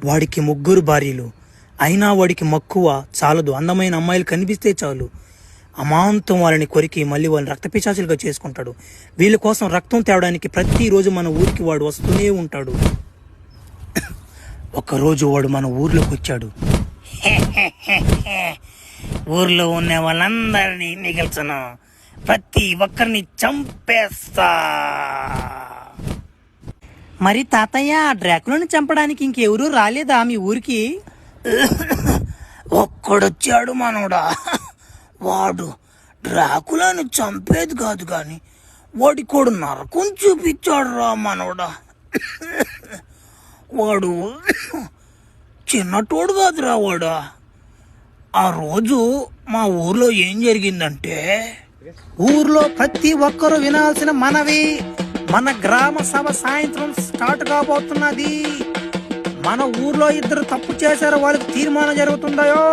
వాడికి 3 భార్యలు. అయినా వాడికి మక్కువ చాలదు. అందమైన అమ్మాయిలు కనిపిస్తే చాలు అమాంతం వాళ్ళని కొరికి మళ్ళీ వాళ్ళని రక్తపిశాచులుగా చేసుకుంటాడు. వీళ్ళ కోసం రక్తం తేవడానికి ప్రతిరోజు మన ఊరికి వాడు వస్తూనే ఉంటాడు. ఒకరోజు వాడు మన ఊర్లోకి వచ్చాడు. ఊర్లో ఉన్న వాళ్ళందరినీ మిగిల్చను, ప్రతి ఒక్కరిని చంపేస్తా. మరి తాతయ్య, డ్రాకులను చంపడానికి ఇంకెవరూ రాలేదా మీ ఊరికి? ఒక్కడొచ్చాడు మనోడా. వాడు డ్రాకులను చంపేది కాదు కానీ వాడి కూడా నరకం చూపించాడు రా మనోడా. వాడు చిన్నటోడు కాదురా వాడు. ఆ రోజు మా ఊర్లో ఏం జరిగిందంటే, ఊర్లో ప్రతి ఒక్కరూ వినాల్సిన మనవి, మన గ్రామ సభ సాయంత్రం స్టార్ట్ కాబోతున్నది. మన ఊర్లో 2 తప్పు చేశారు, వాళ్ళకి తీర్మానం జరుగుతుందయో.